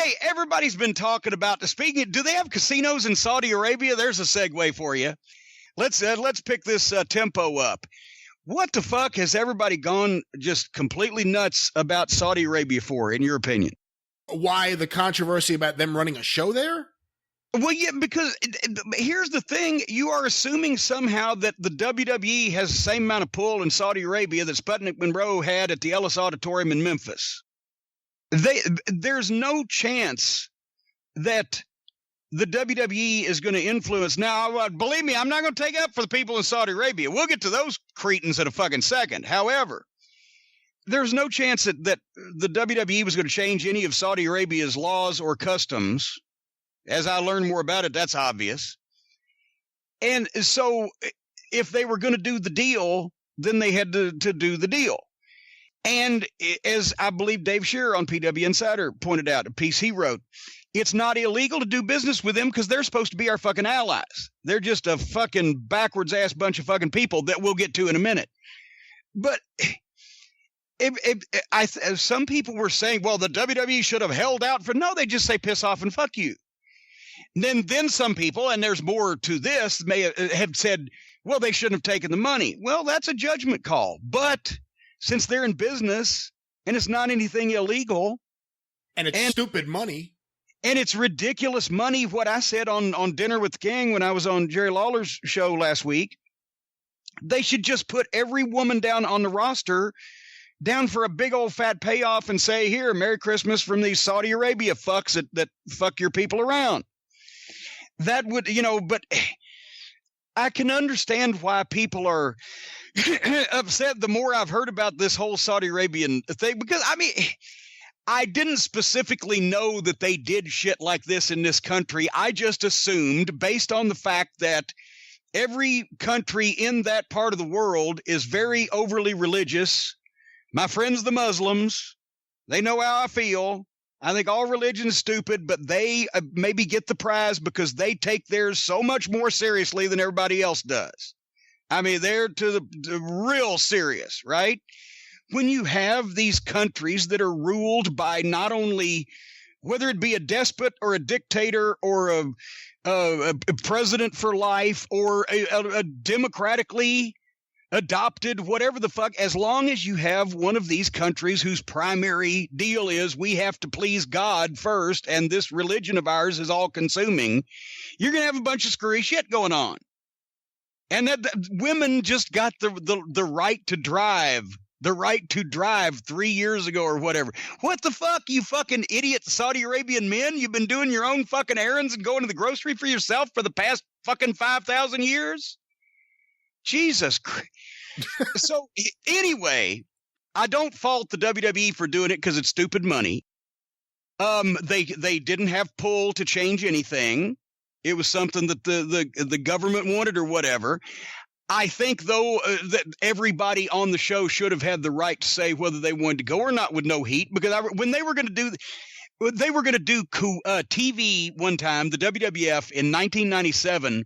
Hey, everybody's been talking about do they have casinos in Saudi Arabia? There's a segue for you. Let's pick this tempo up. What the fuck has everybody gone just completely nuts about Saudi Arabia for, in your opinion? Why the controversy about them running a show there? Well, yeah, because here's the thing. You are assuming somehow that the WWE has the same amount of pull in Saudi Arabia that Sputnik Monroe had at the Ellis Auditorium in Memphis. There's no chance that the WWE is going to influence. Now, believe me, I'm not going to take up for the people in Saudi Arabia. We'll get to those cretins in a fucking second. However, there's no chance that the WWE was going to change any of Saudi Arabia's laws or customs. As I learn more about it, that's obvious. And so if they were going to do the deal, then they had to do the deal. And as I believe Dave Shearer on PW Insider pointed out, a piece he wrote, it's not illegal to do business with them because they're supposed to be our fucking allies. They're just a fucking backwards ass bunch of fucking people that we'll get to in a minute. But some people were saying, well, the WWE should have held out for, no, they just say piss off and fuck you. Then some people, and there's more to this, may have said, well, they shouldn't have taken the money. Well, that's a judgment call. But since they're in business and it's not anything illegal. And it's stupid money. And it's ridiculous money. What I said on Dinner with the King when I was on Jerry Lawler's show last week, they should just put every woman down on the roster down for a big old fat payoff and say, here, Merry Christmas from these Saudi Arabia fucks that fuck your people around. That would, but I can understand why people are upset the more I've heard about this whole Saudi Arabian thing, because I didn't specifically know that they did shit like this in this country. I just assumed, based on the fact that every country in that part of the world is very overly religious. My friends, the Muslims, they know how I feel. I think all religion is stupid, but they maybe get the prize because they take theirs so much more seriously than everybody else does. They're to the real serious, right? When you have these countries that are ruled by not only, whether it be a despot or a dictator or a president for life or a democratically adopted, whatever the fuck, as long as you have one of these countries whose primary deal is we have to please God first and this religion of ours is all consuming, you're going to have a bunch of screwy shit going on. And that women just got the right to drive. The right to drive 3 years ago or whatever. What the fuck, you fucking idiot Saudi Arabian men? You've been doing your own fucking errands and going to the grocery for yourself for the past fucking 5,000 years? Jesus Christ. So anyway, I don't fault the WWE for doing it because it's stupid money. They didn't have pull to change anything. It was something that the government wanted or whatever. I think, though, that everybody on the show should have had the right to say whether they wanted to go or not with no heat, because when they were going to do TV one time, the WWF in 1997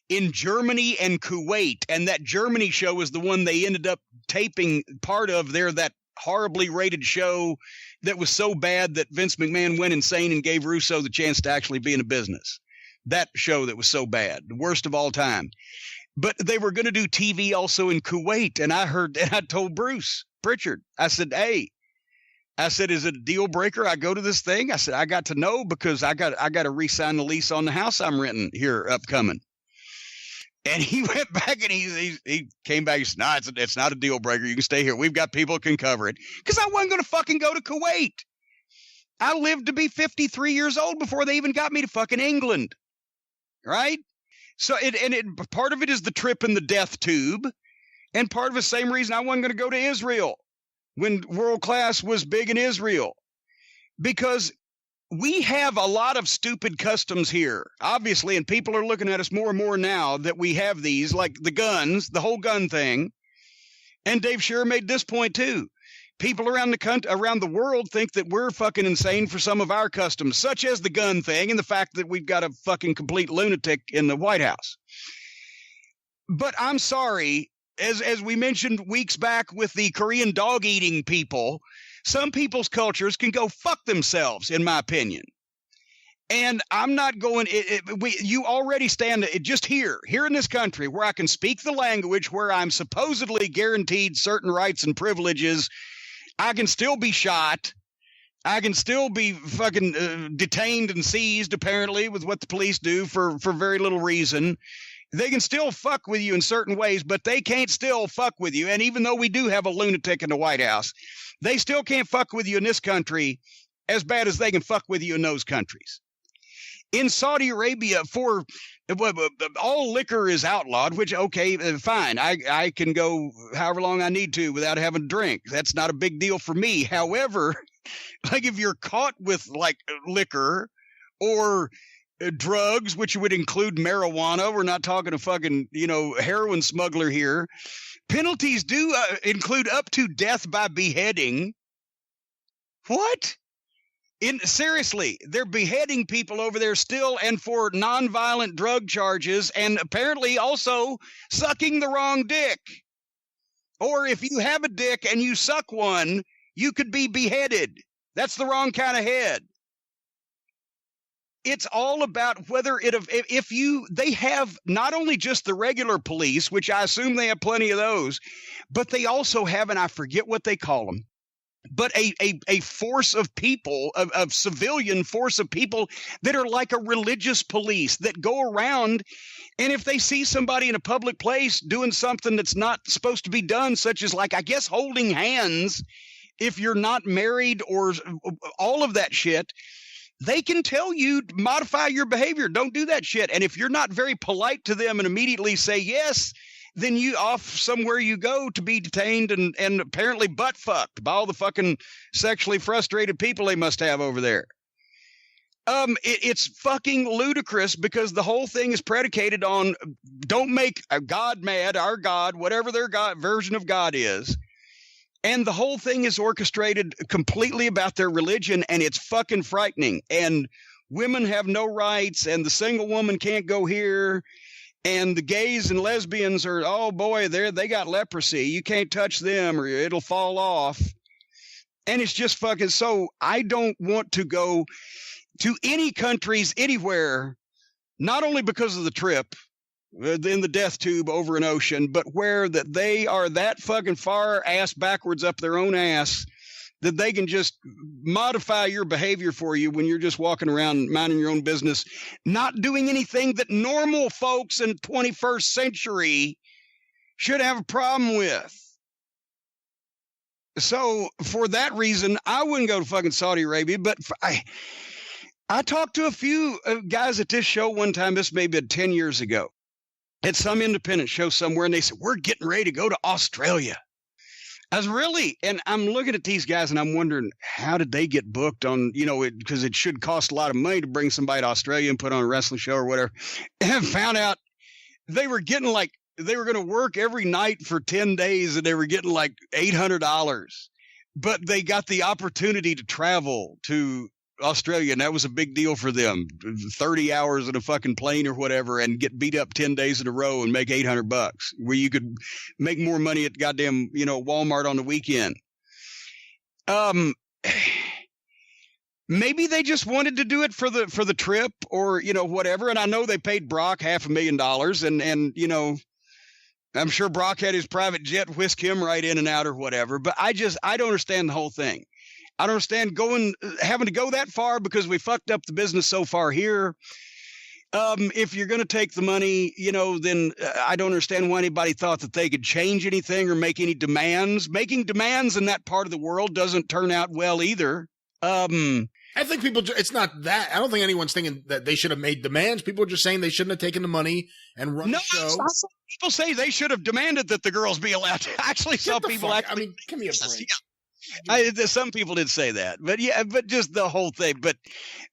in Germany and Kuwait, and that Germany show was the one they ended up taping part of that horribly rated show that was so bad that Vince McMahon went insane and gave Russo the chance to actually be in a business. That show that was so bad, the worst of all time. But they were going to do TV also in Kuwait. And I told Bruce Pritchard, I said, hey, is it a deal breaker? I go to this thing. I said, I got to know because I got to re-sign the lease on the house I'm renting here upcoming. And he went back and he came back and said, no, it's not a deal breaker. You can stay here. We've got people who can cover it. Because I wasn't going to fucking go to Kuwait. I lived to be 53 years old before they even got me to fucking England. Right? So part of it is the trip in the death tube. And part of the same reason I wasn't going to go to Israel when World Class was big in Israel. Because we have a lot of stupid customs here, obviously, and people are looking at us more and more now that we have these, like the guns, the whole gun thing. And Dave Shearer made this point too. People around the world think that we're fucking insane for some of our customs, such as the gun thing and the fact that we've got a fucking complete lunatic in the White House. But I'm sorry, as we mentioned weeks back with the Korean dog eating people, some people's cultures can go fuck themselves, in my opinion. And I'm not going. You already stand just here in this country where I can speak the language, where I'm supposedly guaranteed certain rights and privileges. I can still be shot. I can still be fucking detained and seized, apparently, with what the police do for very little reason. They can still fuck with you in certain ways, but they can't still fuck with you. And even though we do have a lunatic in the White House, they still can't fuck with you in this country as bad as they can fuck with you in those countries. In Saudi Arabia, for all liquor is outlawed, which, okay, fine. I can go however long I need to without having a drink. That's not a big deal for me. However, like if you're caught with like liquor or drugs, which would include marijuana, we're not talking a fucking, heroin smuggler here. Penalties do include up to death by beheading. What? Seriously, they're beheading people over there still, and for nonviolent drug charges, and apparently also sucking the wrong dick. Or if you have a dick and you suck one, you could be beheaded. That's the wrong kind of head. It's all about whether they have not only just the regular police, which I assume they have plenty of those, but they also have, and I forget what they call them, but a force of people, of civilian force of people that are like a religious police that go around, and if they see somebody in a public place doing something that's not supposed to be done, such as like, I guess, holding hands, if you're not married or all of that shit, they can tell you, modify your behavior. Don't do that shit. And if you're not very polite to them and immediately say yes, then you off somewhere you go to be detained and apparently butt fucked by all the fucking sexually frustrated people they must have over there. It's fucking ludicrous because the whole thing is predicated on don't make a God mad, our God, whatever their God version of God is. And the whole thing is orchestrated completely about their religion, and it's fucking frightening. And women have no rights, and the single woman can't go here. And the gays and lesbians are, oh boy, they got leprosy. You can't touch them or it'll fall off. And it's just fucking, so I don't want to go to any countries anywhere, not only because of the trip in the death tube over an ocean, but where that they are that fucking far ass backwards up their own ass that they can just modify your behavior for you when you're just walking around minding your own business, not doing anything that normal folks in 21st century should have a problem with. So for that reason, I wouldn't go to fucking Saudi Arabia, but I talked to a few guys at this show one time, this may be 10 years ago, at some independent show somewhere, and they said, we're getting ready to go to Australia. I was really, and I'm looking at these guys and I'm wondering, how did they get booked on, because it should cost a lot of money to bring somebody to Australia and put on a wrestling show or whatever. And found out they were getting they were going to work every night for 10 days and they were getting like $800. But they got the opportunity to travel to Australia, and that was a big deal for them. 30 hours in a fucking plane or whatever, and get beat up 10 days in a row and make $800, where you could make more money at goddamn, Walmart on the weekend. Maybe they just wanted to do it for the trip or, whatever. And I know they paid Brock $500,000 and, I'm sure Brock had his private jet whisk him right in and out or whatever, but I don't understand the whole thing. I don't understand having to go that far because we fucked up the business so far here. If you're going to take the money, then I don't understand why anybody thought that they could change anything or make any demands. Making demands in that part of the world doesn't turn out well either. I think it's not that. I don't think anyone's thinking that they should have made demands. People are just saying they shouldn't have taken the money and run the show. People say they should have demanded that the girls be allowed to. Actually, some people actually. Give me a break. Some people did say that, but just the whole thing. But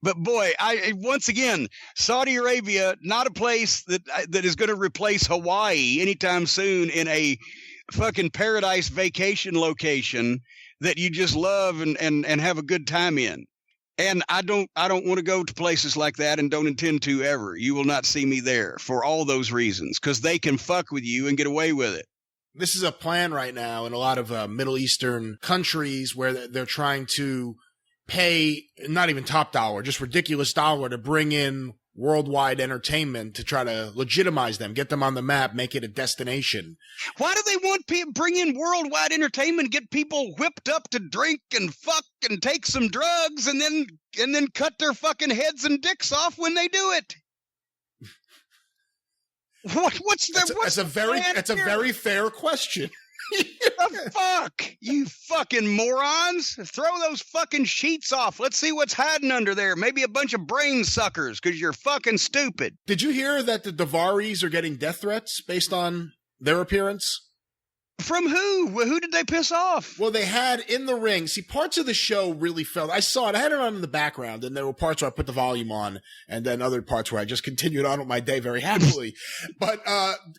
boy, once again, Saudi Arabia, not a place that is going to replace Hawaii anytime soon in a fucking paradise vacation location that you just love and have a good time in. And I don't want to go to places like that and don't intend to ever. You will not see me there for all those reasons, because they can fuck with you and get away with it. This is a plan right now in a lot of Middle Eastern countries where they're trying to pay not even top dollar, just ridiculous dollar to bring in worldwide entertainment to try to legitimize them, get them on the map, make it a destination. Why do they want to bring in worldwide entertainment, get people whipped up to drink and fuck and take some drugs and then cut their fucking heads and dicks off when they do it? That's a very fair question. The fuck? You fucking morons. Throw those fucking sheets off. Let's see what's hiding under there. Maybe a bunch of brain suckers because you're fucking stupid. Did you hear that the Davaris are getting death threats based on their appearance? From who? Who did they piss off? Well, they had in the ring. See, parts of the show really felt. I saw it. I had it on in the background, and there were parts where I put the volume on, and then other parts where I just continued on with my day very happily. But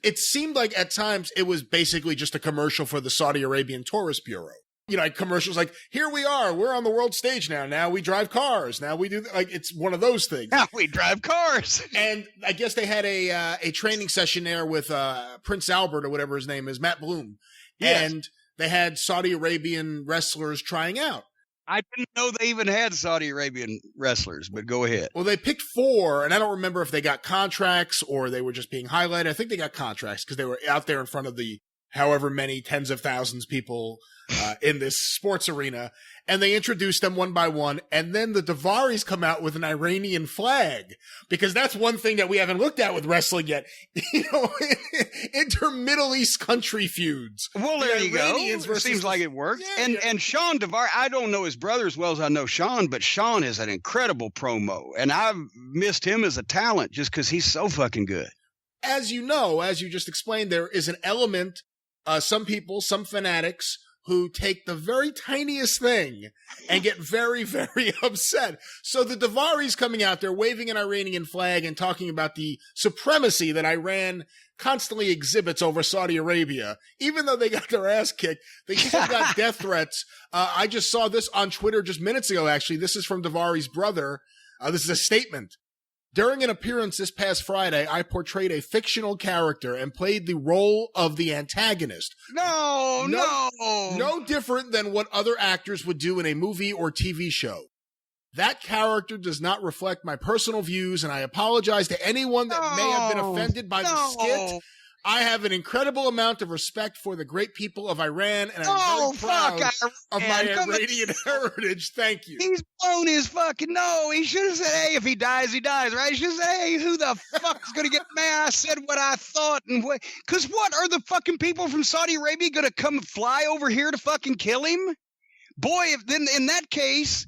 it seemed like at times it was basically just a commercial for the Saudi Arabian Tourist Bureau. You know, like commercials like, here we are. We're on the world stage now. Now we drive cars. Now we do, like, it's one of those things. Now we drive cars. And I guess they had a training session there with Prince Albert or whatever his name is, Matt Bloom. Yes. And they had Saudi Arabian wrestlers trying out. I didn't know they even had Saudi Arabian wrestlers, but go ahead. Well, they picked 4, and I don't remember if they got contracts or they were just being highlighted. I think they got contracts because they were out there in front of the however many tens of thousands people in this sports arena, and they introduced them one by one, and then the Davaris come out with an Iranian flag, because that's one thing that we haven't looked at with wrestling yet. You know, inter-Middle East country feuds. Well, there you go. It seems like it worked. Yeah, and Sean Davari, I don't know his brother as well as I know Sean, but Sean is an incredible promo, and I've missed him as a talent just because he's so fucking good. As you know, as you just explained, there is an element, some people, some fanatics, who take the very tiniest thing and get very, very upset. So the Davaris coming out there waving an Iranian flag and talking about the supremacy that Iran constantly exhibits over Saudi Arabia. Even though they got their ass kicked, they still got death threats. I just saw this on Twitter just minutes ago, actually. This is from Davari's brother. This is a statement. During an appearance this past Friday, I portrayed a fictional character and played the role of the antagonist. No different than what other actors would do in a movie or TV show. That character does not reflect my personal views, and I apologize to anyone that may have been offended by the skit. I have an incredible amount of respect for the great people of Iran, and I'm very proud of my Iranian heritage. Thank you. He's blown his fucking no. He should have said, hey, if he dies, he dies, right? He should have said, hey, who the fuck is going to get mad? I said what I thought. Because what are the fucking people from Saudi Arabia going to come fly over here to fucking kill him? Boy, if then in that case,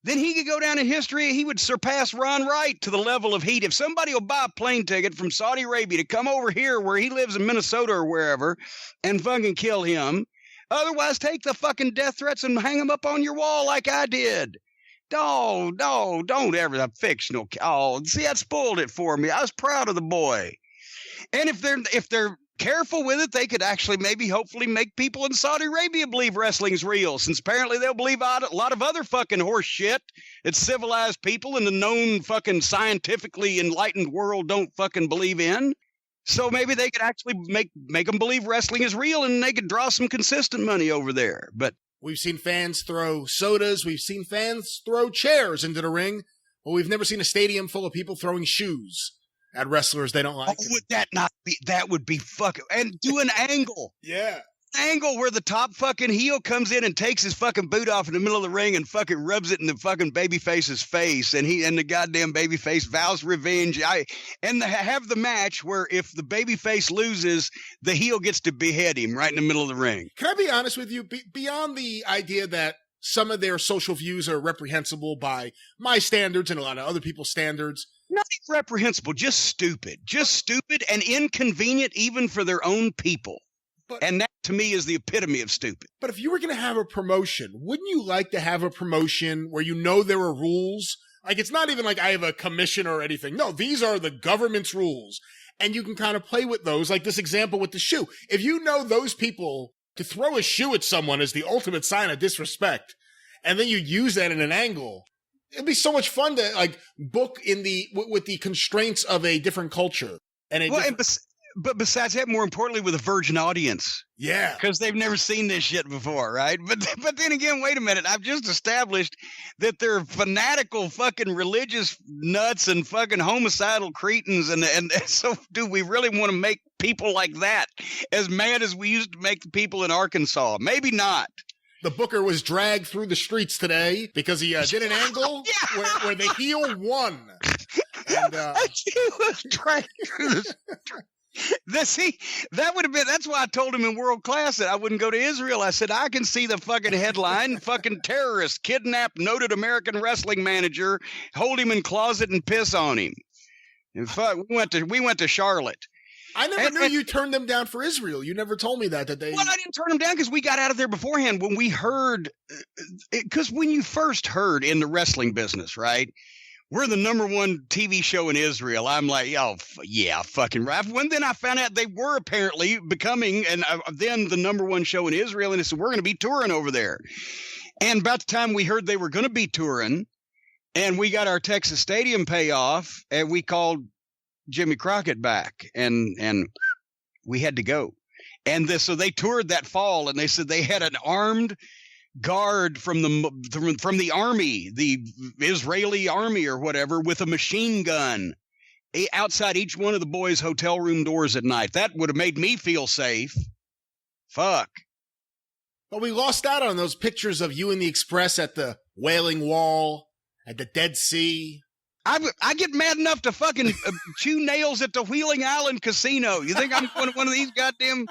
then he could go down in history. He would surpass Ron Wright to the level of heat. If somebody will buy a plane ticket from Saudi Arabia to come over here where he lives in Minnesota or wherever and fucking kill him, otherwise take the fucking death threats and hang them up on your wall like I did. No, don't ever. The fictional. Oh, see, that spoiled it for me. I was proud of the boy. And if they're careful with it, they could actually maybe hopefully make people in Saudi Arabia believe wrestling's real, since apparently they'll believe a lot of other fucking horse shit that civilized people in the known fucking scientifically enlightened world don't fucking believe in. So maybe they could actually make them believe wrestling is real, and they could draw some consistent money over there. But we've seen fans throw sodas. We've seen fans throw chairs into the ring. But we've never seen a stadium full of people throwing shoes at wrestlers they don't like. Oh, would that not be? That would be fucking. And do an angle. Yeah. Angle where the top fucking heel comes in and takes his fucking boot off in the middle of the ring and fucking rubs it in the fucking babyface's face, and the goddamn babyface vows revenge. Have the match where if the babyface loses, the heel gets to behead him right in the middle of the ring. Can I be honest with you? Beyond the idea that some of their social views are reprehensible by my standards and a lot of other people's standards. Not reprehensible, just stupid and inconvenient even for their own people. And that to me is the epitome of stupid. But if you were going to have a promotion, wouldn't you like to have a promotion where you know there are rules? Like, it's not even like I have a commission or anything. No, these are the government's rules. And you can kind of play with those, like this example with the shoe. If you know those people, to throw a shoe at someone is the ultimate sign of disrespect, and then you use that in an angle, it'd be so much fun to like book with the constraints of a different culture. But besides that, more importantly, with a virgin audience. Yeah. Because they've never seen this shit before, right? But then again, wait a minute. I've just established that they're fanatical fucking religious nuts and fucking homicidal cretins. And so do we really want to make people like that as mad as we used to make the people in Arkansas? Maybe not. The booker was dragged through the streets today because he did an angle where the heel won. And he was dragged through the streets. That would have been, that's why I told him in World Class that I wouldn't go to Israel. I said, I can see the fucking headline, fucking terrorist kidnap noted American wrestling manager, hold him in closet and piss on him. And fuck, we went to Charlotte. I never knew you turned them down for Israel. You never told me that they. Well, I didn't turn them down because we got out of there beforehand when we heard, because when you first heard in the wrestling business, right? We're the number one TV show in Israel. I'm like, oh, yeah, fucking right. When then I found out they were apparently becoming, and then the number one show in Israel, and they said, we're going to be touring over there. And about the time we heard they were going to be touring, and we got our Texas Stadium payoff, and we called Jimmy Crockett back, and we had to go. And so they toured that fall, and they said they had an armed guard from the army, the Israeli army or whatever, with a machine gun outside each one of the boys' hotel room doors at night. That would have made me feel safe. Fuck. But we lost out on those pictures of you and the Express at the Wailing Wall, at the Dead Sea. I get mad enough to fucking chew nails at the Wheeling Island Casino. You think I'm going to one of these goddamn...